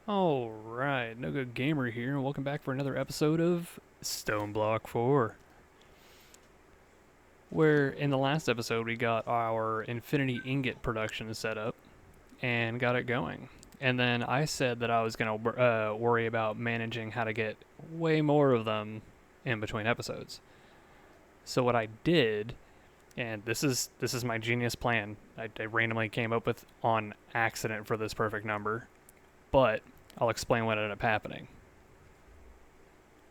Alright, NoGoodGamer here, and welcome back for another episode of Stone Block 4. Where in the last episode we got our infinity ingot production set up and got it going. And then I said that I was going to worry about managing how to get way more of them in between episodes. So what I did, and this is my genius plan, I randomly came up with on accident for this perfect number, but I'll explain what ended up happening.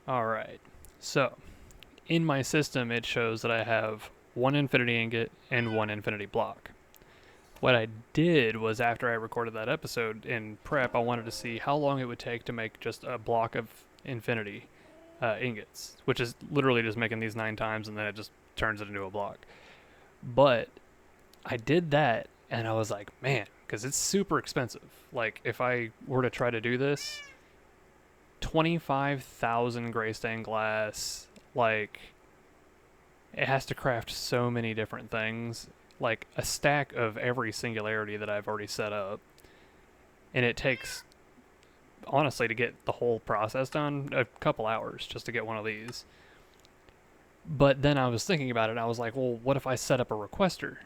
Alright, so in my system it shows that I have one infinity ingot and one infinity block. What I did was after I recorded that episode in prep, I wanted to see how long it would take to make just a block of infinity ingots, which is literally just making these 9 times and then it just turns it into a block. But I did that and I was like, man, because it's super expensive. Like, if I were to try to do this, 25,000 gray stained glass, like, it has to craft so many different things, like a stack of every singularity that I've already set up. And it takes, honestly, to get the whole process done, a couple hours just to get one of these. But then I was thinking about it, and I was like, well, what if I set up a requester?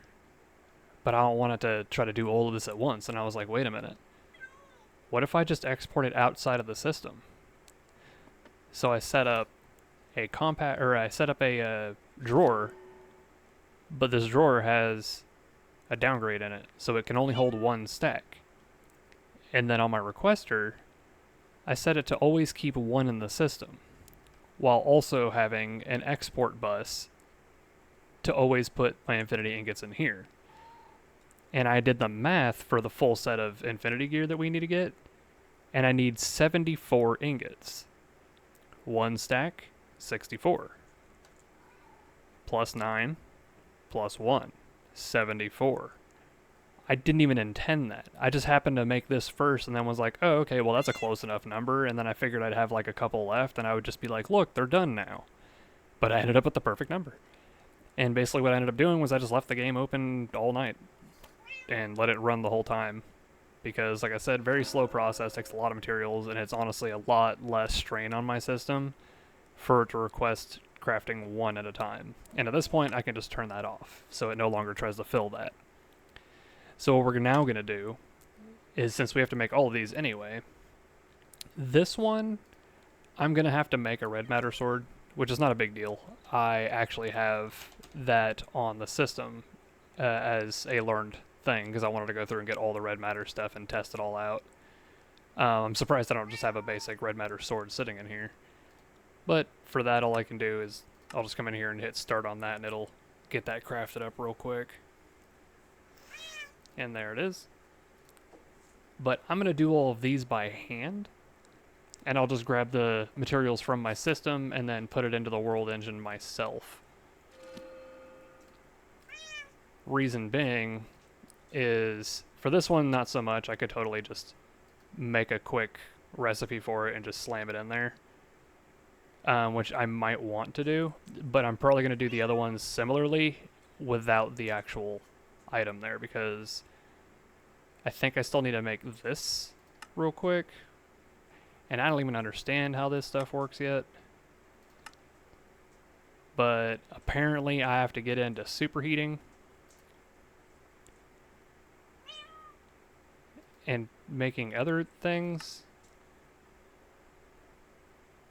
But I don't want it to try to do all of this at once. And I was like, wait a minute. What if I just export it outside of the system? So I set up a drawer, but this drawer has a downgrade in it, so it can only hold one stack. And then on my requester, I set it to always keep one in the system, while also having an export bus to always put my infinity ingots in here. And I did the math for the full set of infinity gear that we need to get, and I need 74 ingots. One stack, 64. Plus 9, plus 1, 74. I didn't even intend that. I just happened to make this first and then was like, oh, okay, well, that's a close enough number. And then I figured I'd have like a couple left and I would just be like, look, they're done now. But I ended up with the perfect number. And basically what I ended up doing was I just left the game open all night and let it run the whole time. Because, like I said, very slow process, takes a lot of materials, and it's honestly a lot less strain on my system for it to request crafting one at a time. And at this point, I can just turn that off, so it no longer tries to fill that. So what we're now going to do is, since we have to make all of these anyway, this one, I'm going to have to make a red matter sword, which is not a big deal. I actually have that on the system as a learned thing, because I wanted to go through and get all the red matter stuff and test it all out. I'm surprised I don't just have a basic red matter sword sitting in here. But for that, all I can do is I'll just come in here and hit start on that, and it'll get that crafted up real quick. And there it is. But I'm going to do all of these by hand, and I'll just grab the materials from my system and then put it into the world engine myself. Reason being is, for this one, not so much. I could totally just make a quick recipe for it and just slam it in there. Which I might want to do, but I'm probably going to do the other ones similarly without the actual item there, because I think I still need to make this real quick, and I don't even understand how this stuff works yet. But apparently I have to get into superheating and making other things.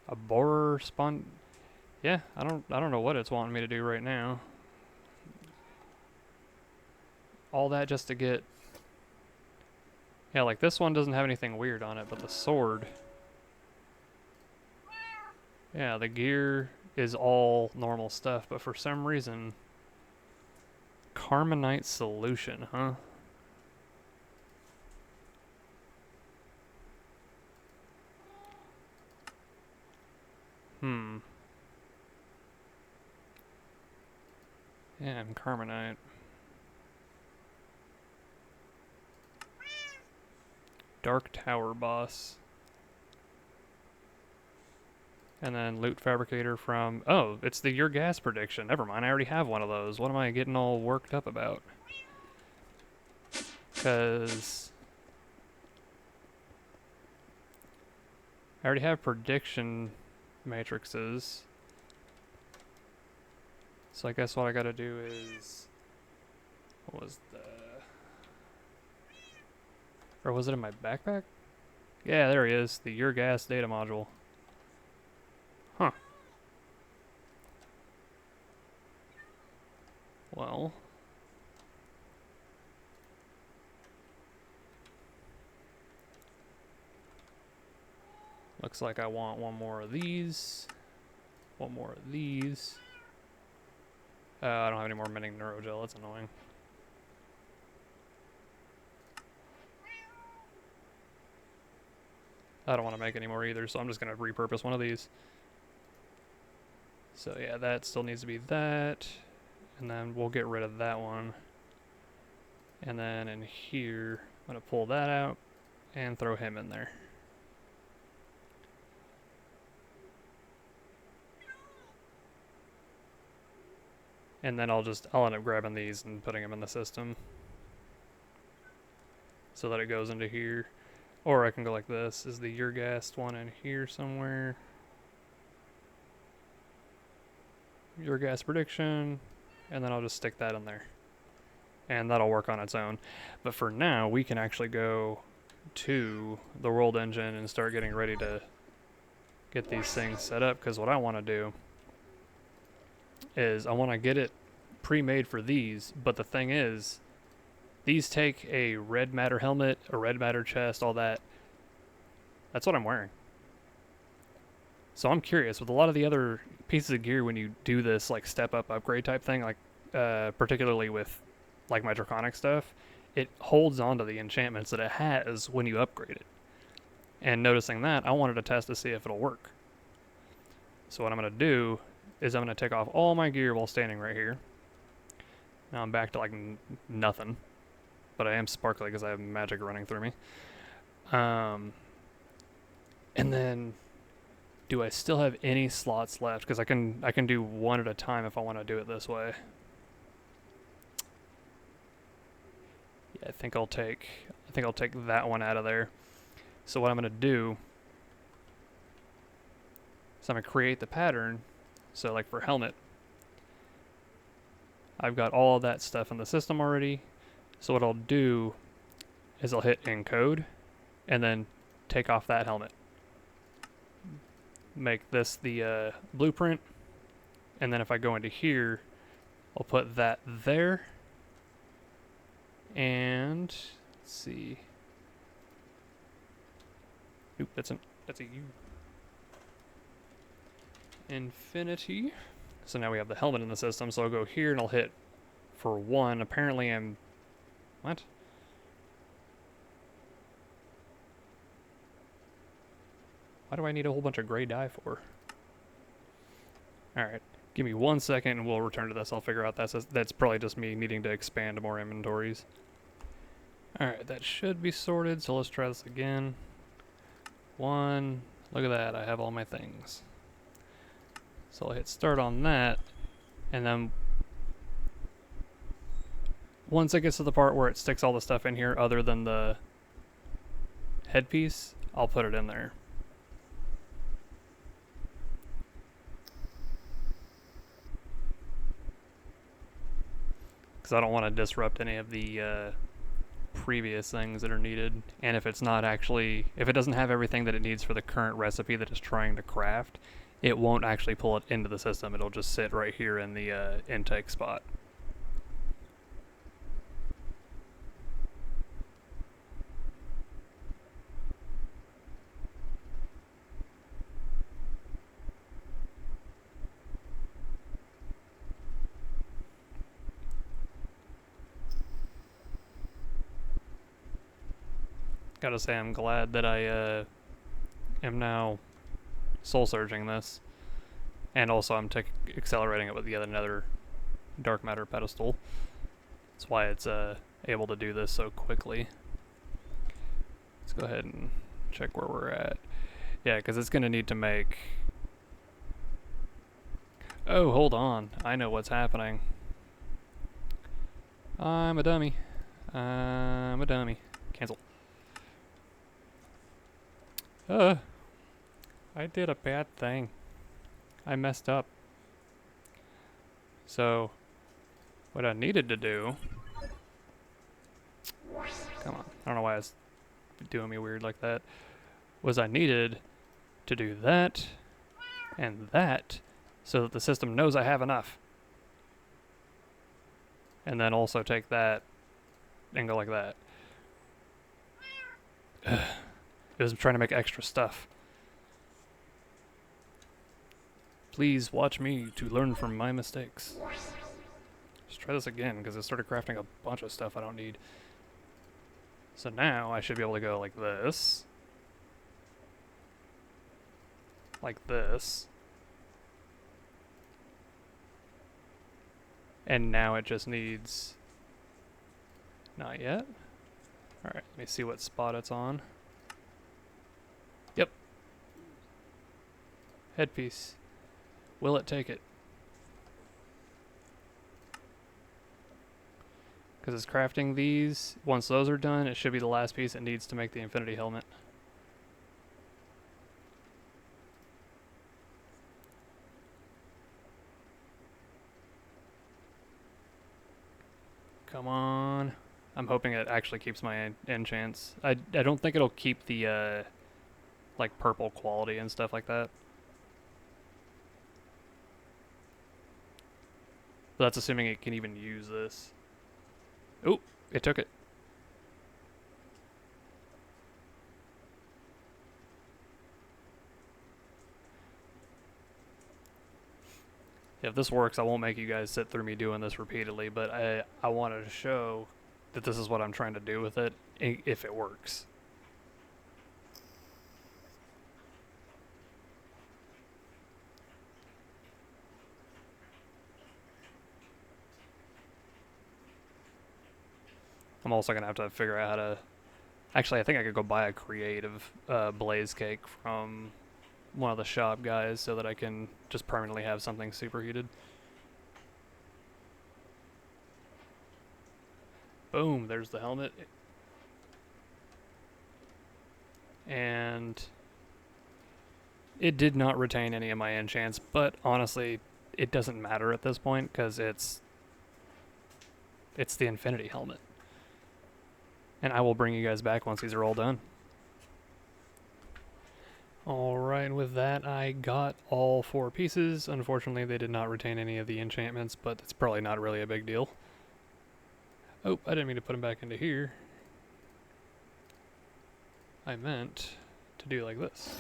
A borer spawn. Yeah, I don't know what it's wanting me to do right now. All that just to get. Yeah, like this one doesn't have anything weird on it, but the sword. Yeah, the gear is all normal stuff, but for some reason, Carmonite solution, huh? Yeah, and Carmonite. Dark Tower boss. And then loot fabricator from... Oh, it's the your gas prediction. Never mind, I already have one of those. What am I getting all worked up about? Because... I already have prediction matrices. So I guess what I gotta do is... What was the... Or was it in my backpack? Yeah, there he is. The Your Gas data module. Huh. Well... Looks like I want one more of these. One more of these. I don't have any more mending neurogel. That's annoying. I don't want to make any more either, so I'm just going to repurpose one of these. So yeah, that still needs to be that. And then we'll get rid of that one. And then in here, I'm going to pull that out and throw him in there. And then I'll end up grabbing these and putting them in the system so that it goes into here. Or I can go like this. Is the Your Gas one in here somewhere? Your Gas prediction, and then I'll just stick that in there. And that'll work on its own. But for now, we can actually go to the world engine and start getting ready to get these things set up, because what I want to do is I want to get it pre-made for these, but the thing is, these take a red matter helmet, a red matter chest, all that. That's what I'm wearing. So I'm curious, with a lot of the other pieces of gear, when you do this like step up upgrade type thing, like particularly with like my draconic stuff, it holds onto the enchantments that it has when you upgrade it. And noticing that, I wanted to test to see if it'll work. So what I'm going to do is I'm going to take off all my gear while standing right here. Now I'm back to like nothing, but I am sparkly because I have magic running through me. And then, do I still have any slots left? Because I can do one at a time if I want to do it this way. Yeah, I think I'll take that one out of there. So what I'm going to do is I'm going to create the pattern. So like for helmet, I've got all of that stuff in the system already. So what I'll do is I'll hit encode and then take off that helmet. Make this the blueprint. And then if I go into here, I'll put that there. And let's see. Oop, that's a U. Infinity. So now we have the helmet in the system, so I'll go here and I'll hit for one. Apparently I'm... What? Why do I need a whole bunch of gray dye for? Alright, give me 1 second and we'll return to this. I'll figure out that's probably just me needing to expand more inventories. Alright, that should be sorted, so let's try this again. One, look at that, I have all my things. So I'll hit start on that, and then once it gets to the part where it sticks all the stuff in here other than the headpiece, I'll put it in there. Because I don't want to disrupt any of the previous things that are needed. And if it's not actually, if it doesn't have everything that it needs for the current recipe that it's trying to craft, it won't actually pull it into the system. It'll just sit right here in the intake spot. Gotta say, I'm glad that I am now soul surging this, and also I'm accelerating it with yet another dark matter pedestal. That's why it's able to do this so quickly. Let's go ahead and check where we're at. Yeah, because it's gonna need to make... Oh, hold on. I know what's happening. I'm a dummy. I'm a dummy. Cancel. I did a bad thing. I messed up. So, what I needed to do... Come on. I don't know why it's doing me weird like that. Was I needed to do that and that so that the system knows I have enough. And then also take that and go like that. It was trying to make extra stuff. Please watch me to learn from my mistakes. Let's try this again, because it started crafting a bunch of stuff I don't need. So now I should be able to go like this. Like this. And now it just needs... Not yet. Alright, let me see what spot it's on. Yep. Headpiece. Will it take it? Because it's crafting these. Once those are done, it should be the last piece it needs to make the infinity helmet. Come on. I'm hoping it actually keeps my enchants. I don't think it'll keep the like purple quality and stuff like that. But that's assuming it can even use this. Oh, it took it. If this works, I won't make you guys sit through me doing this repeatedly, but I wanted to show that this is what I'm trying to do with it, if it works. I'm also going to have to figure out how to... Actually, I think I could go buy a creative blaze cake from one of the shop guys so that I can just permanently have something superheated. Boom, there's the helmet. And it did not retain any of my enchants, but honestly, it doesn't matter at this point because it's the infinity helmet. And I will bring you guys back once these are all done. Alright, with that I got all 4 pieces. Unfortunately they did not retain any of the enchantments, but it's probably not really a big deal. Oh, I didn't mean to put them back into here. I meant to do like this.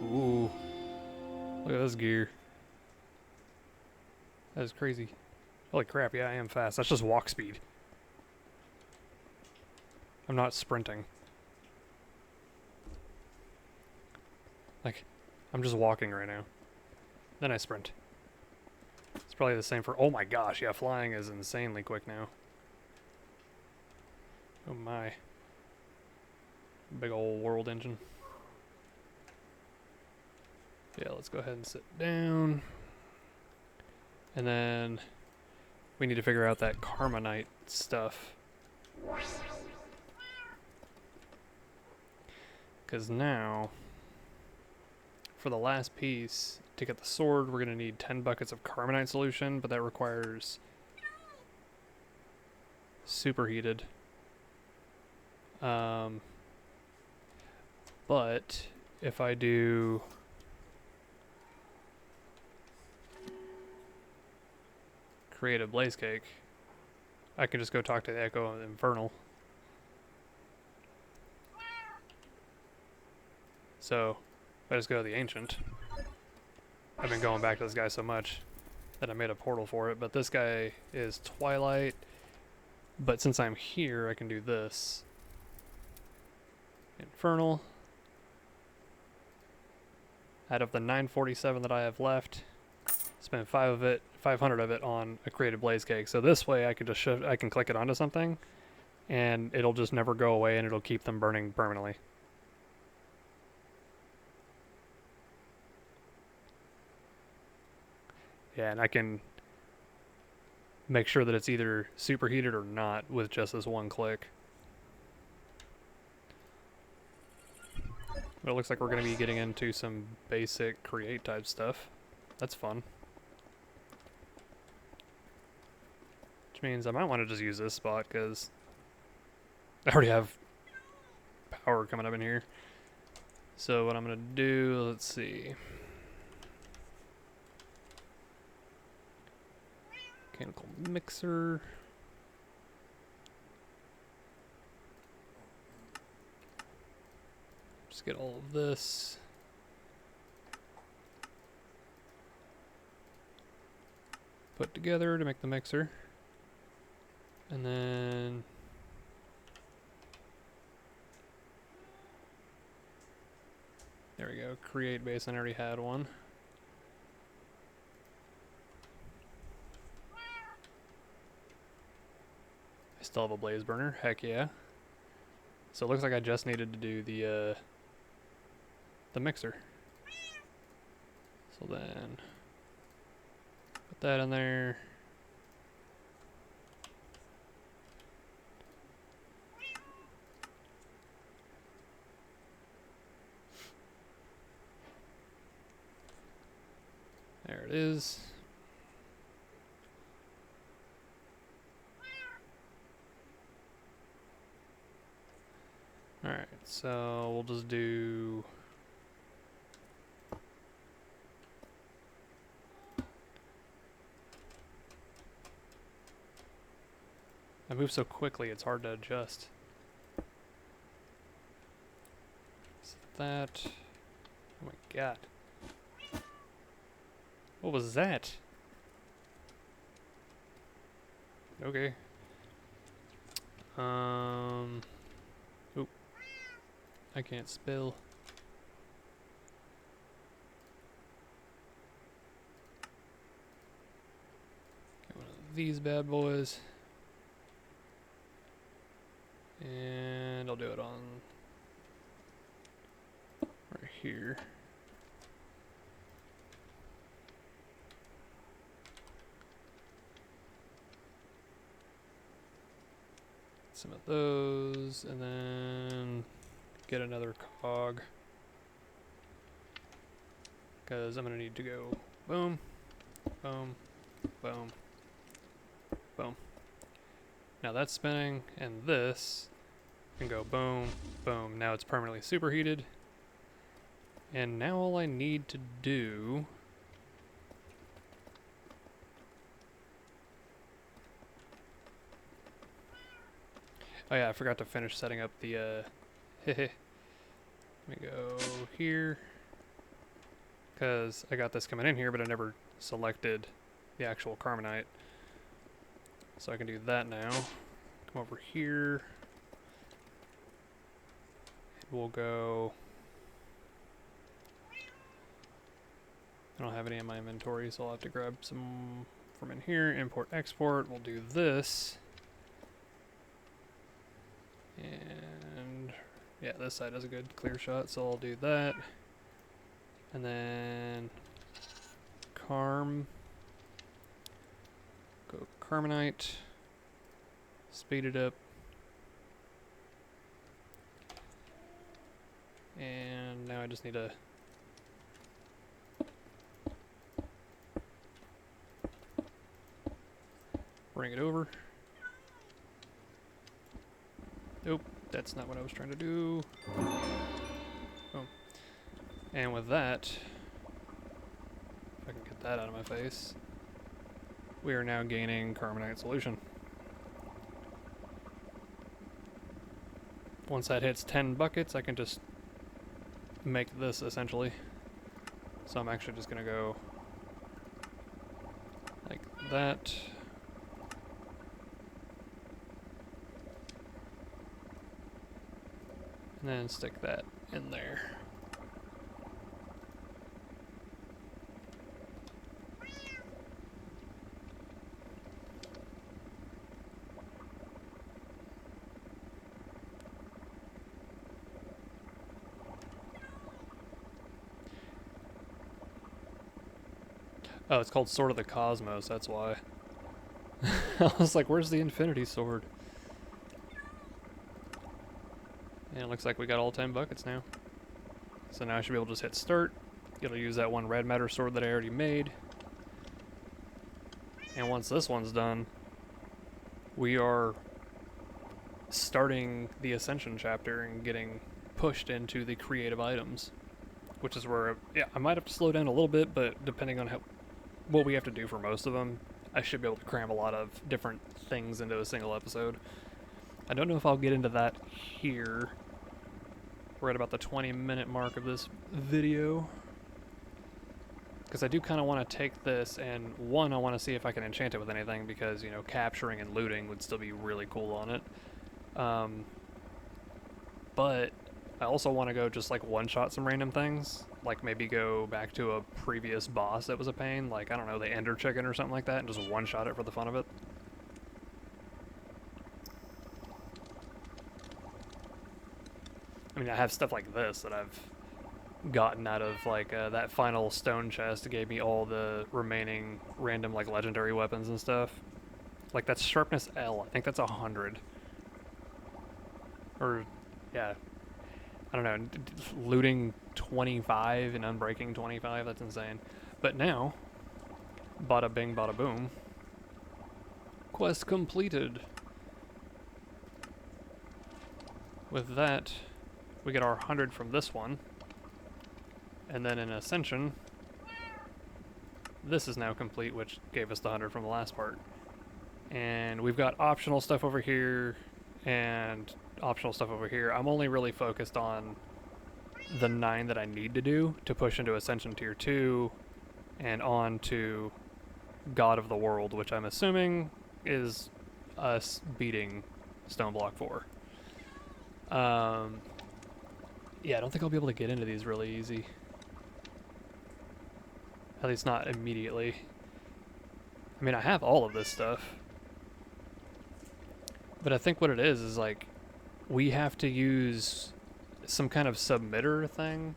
Ooh. Look at this gear. That is crazy. Holy crap, yeah, I am fast. That's just walk speed. I'm not sprinting. Like, I'm just walking right now. Then I sprint. It's probably the same for... Oh my gosh, yeah, flying is insanely quick now. Oh my. Big old world engine. Yeah, let's go ahead and sit down. And then we need to figure out that Carmonite stuff. Because now, for the last piece, to get the sword, we're going to need 10 buckets of Carmonite solution, but that requires superheated. But if I do create a blaze cake, I can just go talk to the Echo of the Infernal. So, if I just go to the Ancient, I've been going back to this guy so much that I made a portal for it, but this guy is Twilight, but since I'm here, I can do this. Infernal. Out of the 947 that I have left, spend 500 of it on a created blaze cake. So this way I can just I can click it onto something and it'll just never go away and it'll keep them burning permanently. Yeah, and I can make sure that it's either superheated or not with just this one click. But it looks like we're going to be getting into some basic create type stuff. That's fun. Which means I might want to just use this spot because I already have power coming up in here. So what I'm going to do, let's see. Mechanical mixer. Just get all of this. Put together to make the mixer. And then there we go, create basin, I already had one. I still have a blaze burner, heck yeah. So it looks like I just needed to do the mixer. So then put that in there. There it is. Alright, so we'll just do I move so quickly it's hard to adjust. So that, oh my god. What was that? Okay. Oop. I can't spell. Get one of these bad boys. And I'll do it on right here. Some of those, and then get another cog, because I'm going to need to go boom, boom, boom, boom. Now that's spinning, and this can go boom, boom. Now it's permanently superheated, and now all I need to do oh yeah, I forgot to finish setting up the, let me go here, because I got this coming in here, but I never selected the actual carbonite. So I can do that now. Come over here. We'll go, I don't have any in my inventory, so I'll have to grab some from in here, import, export. We'll do this. And yeah, this side has a good clear shot, so I'll do that. And then go carbonite, speed it up, and now I just need to bring it over. Nope, that's not what I was trying to do. Oh. And with that, if I can get that out of my face, we are now gaining carbonite solution. Once that hits 10 buckets, I can just make this essentially. So I'm actually just gonna go like that. And then stick that in there. Oh, it's called Sword of the Cosmos, that's why. I was like, where's the Infinity Sword? And it looks like we got all 10 buckets now. So now I should be able to just hit start. It'll use that one red matter sword that I already made. And once this one's done, we are starting the Ascension chapter and getting pushed into the creative items, which is where, yeah, I might have to slow down a little bit, but depending on what we have to do for most of them, I should be able to cram a lot of different things into a single episode. I don't know if I'll get into that here. We're at about the 20-minute mark of this video. Because I do kind of want to take this and, one, I want to see if I can enchant it with anything because, you know, capturing and looting would still be really cool on it. But I also want to go just like one-shot some random things. Like maybe go back to a previous boss that was a pain. Like, I don't know, the Ender Chicken or something like that, and just one-shot it for the fun of it. I mean, I have stuff like this that I've gotten out of, like, that final stone chest gave me all the remaining random, like, legendary weapons and stuff. Like, that's Sharpness L. I think that's 100. Or, yeah. I don't know. Looting 25 and unbreaking 25, that's insane. But now, bada bing, bada boom. Quest completed. With that, we get our 100 from this one. And then in Ascension, this is now complete, which gave us the 100 from the last part. And we've got optional stuff over here and optional stuff over here. I'm only really focused on the 9 that I need to do to push into Ascension Tier 2 and on to God of the World, which I'm assuming is us beating Stoneblock 4. Yeah, I don't think I'll be able to get into these really easy. At least not immediately. I mean, I have all of this stuff. But I think what it is like, we have to use some kind of submitter thing.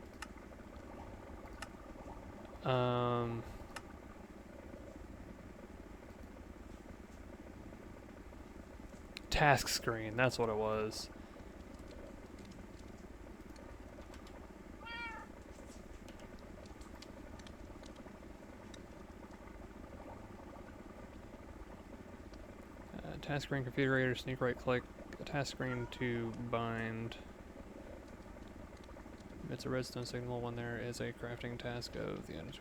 Task screen, that's what it was. Task screen configurator, sneak right click, task screen to bind. It's a redstone signal when there is a crafting task of the energy.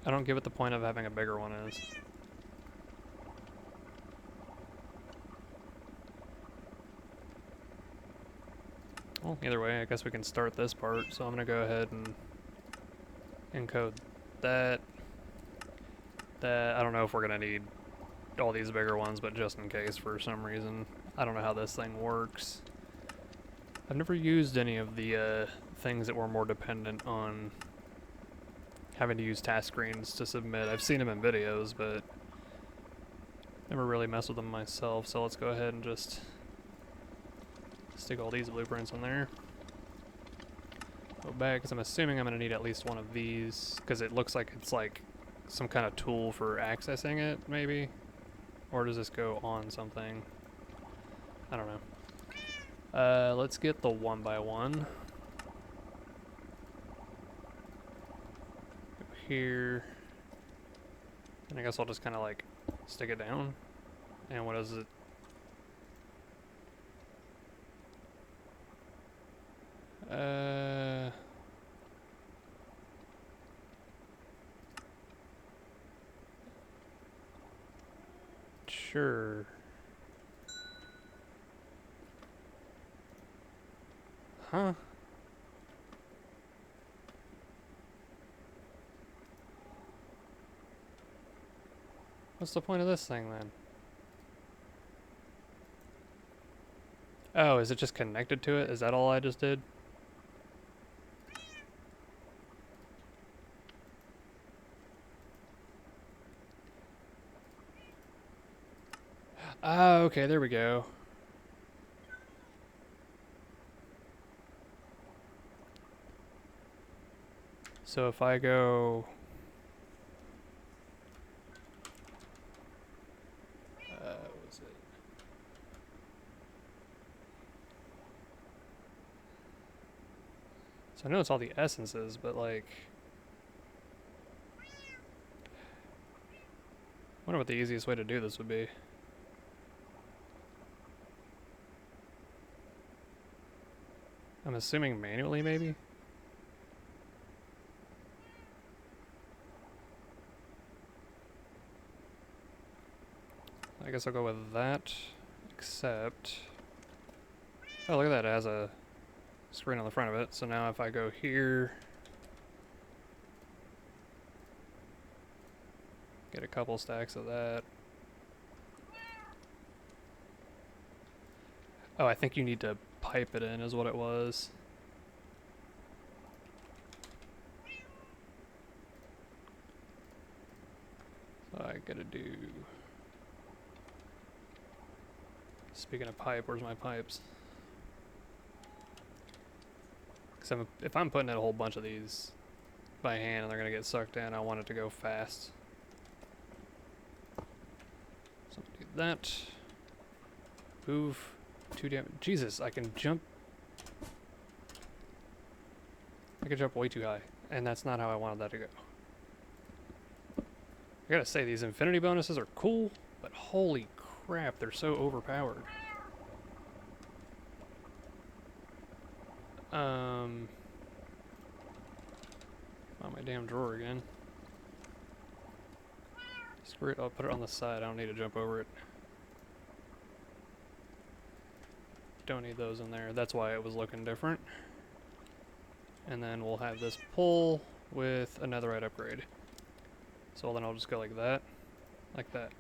I don't give it the point of having a bigger one is. Well, either way, I guess we can start this part, so I'm going to go ahead and encode that. I don't know if we're going to need all these bigger ones, but just in case for some reason. I don't know how this thing works. I've never used any of the things that were more dependent on having to use task screens to submit. I've seen them in videos, but never really messed with them myself, so let's go ahead and just stick all these blueprints in there. Go back, because I'm assuming I'm going to need at least one of these, because it looks like it's like some kind of tool for accessing it, maybe? Or does this go on something? I don't know. Let's get the 1x1. Go here. And I guess I'll just kind of like stick it down. And what is it? Sure. Huh? What's the point of this thing then? Oh, is it just connected to it? Is that all I just did? Oh, okay, there we go. So if I go... what was it? So I know it's all the essences, but like... I wonder what the easiest way to do this would be. I'm assuming manually, maybe? I guess I'll go with that, except... Oh, look at that, it has a screen on the front of it. So now if I go here... Get a couple stacks of that. Oh, I think you need to pipe it in is what it was. So I gotta do... Speaking of pipe, where's my pipes? Because if I'm putting in a whole bunch of these by hand and they're gonna get sucked in, I want it to go fast. So do that. Move. 2 damage. Jesus, I can jump. I can jump way too high, and that's not how I wanted that to go. I gotta say, these infinity bonuses are cool, but holy crap, they're so overpowered. Found my damn drawer again. Screw it, I'll put it on the side. I don't need to jump over it. Don't need those in there. That's why it was looking different. And then we'll have this pull with a netherite upgrade. So then I'll just go like that. Like that.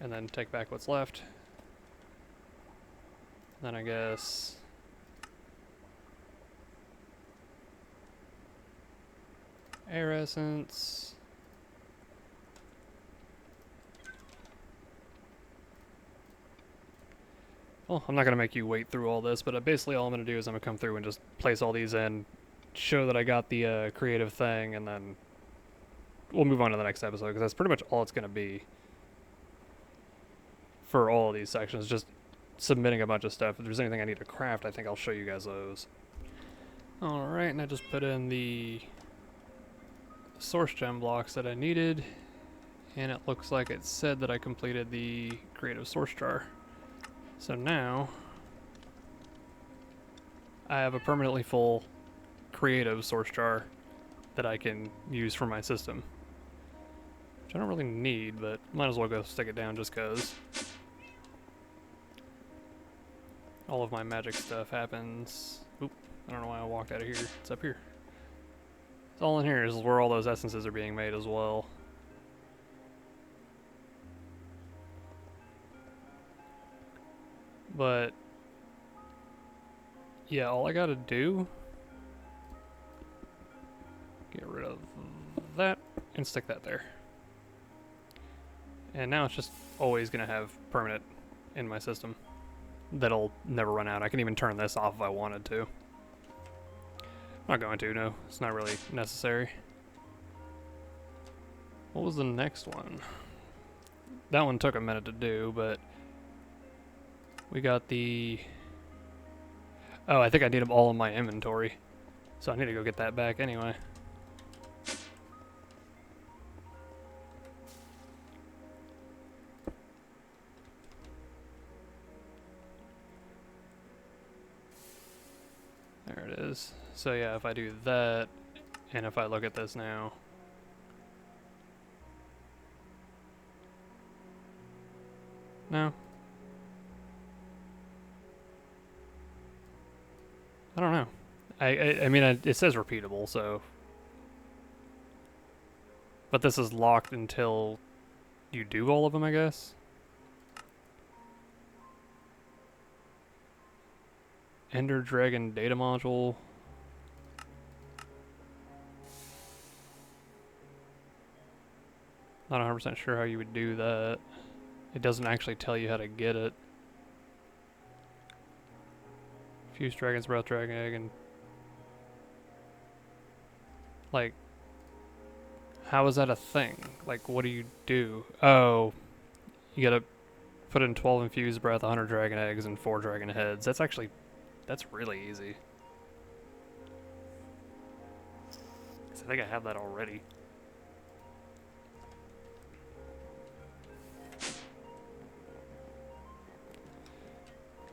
And then take back what's left. Then I guess... Air essence. Well, I'm not going to make you wait through all this, but basically all I'm going to do is I'm going to come through and just place all these in, show that I got the creative thing, and then we'll move on to the next episode, because that's pretty much all it's going to be for all of these sections, just submitting a bunch of stuff. If there's anything I need to craft, I think I'll show you guys those. Alright, and I just put in the source gem blocks that I needed, and it looks like it said that I completed the creative source jar. So now I have a permanently full creative source jar that I can use for my system, which I don't really need, but might as well go stick it down just cause. All of my magic stuff happens. Oop, I don't know why I walked out of here. It's up here. It's all in here. This is where all those essences are being made as well. But yeah, all I gotta do, get rid of that and stick that there. And now it's just always gonna have permanent in my system. That'll never run out. I can even turn this off if I wanted to. I'm not going to, no. It's not really necessary. What was the next one? That one took a minute to do, but we got the... Oh, I think I need them all in my inventory. So I need to go get that back anyway. There it is. So yeah, if I do that, and if I look at this now... No. I don't know. I mean, it says repeatable, so... But this is locked until you do all of them, I guess? Ender Dragon data module. Not 100% sure how you would do that. It doesn't actually tell you how to get it. Fuse Dragon's Breath Dragon Egg and... Like, how is that a thing? Like, what do you do? Oh, you gotta put in 12 infused breath, 100 dragon eggs, and 4 dragon heads. That's really easy. I think I have that already.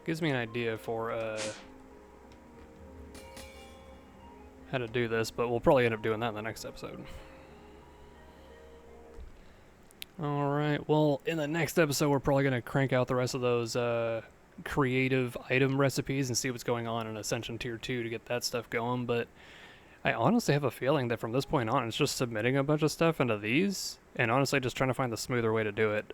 Gives me an idea for how to do this, but we'll probably end up doing that in the next episode. Alright, well, in the next episode, we're probably going to crank out the rest of those creative item recipes and see what's going on in Ascension Tier 2 to get that stuff going, but I honestly have a feeling that from this point on, it's just submitting a bunch of stuff into these, and honestly just trying to find the smoother way to do it.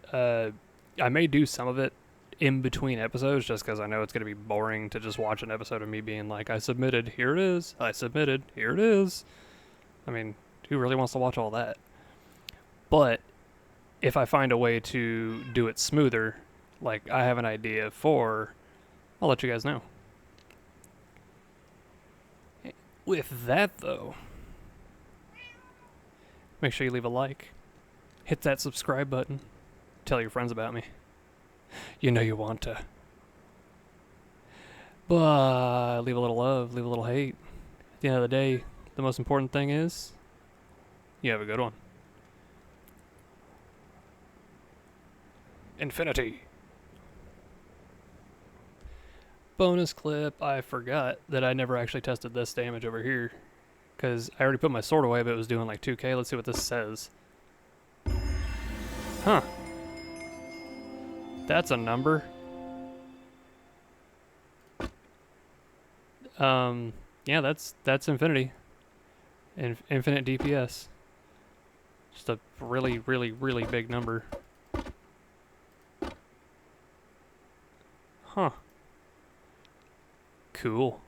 I may do some of it in between episodes, just because I know it's going to be boring to just watch an episode of me being like, I submitted, here it is, I submitted, here it is. I mean, who really wants to watch all that? But if I find a way to do it smoother, like I have an idea for, I'll let you guys know. With that, though, make sure you leave a like, hit that subscribe button, tell your friends about me. You know you want to. But leave a little love, leave a little hate. At the end of the day, the most important thing is you have a good one. Infinity. Bonus clip, I forgot that I never actually tested this damage over here, because I already put my sword away, but it was doing like 2k. Let's see what this says. Huh. That's a number. Yeah, that's infinity. Infinite DPS. Just a really, really, really big number. Huh. Cool.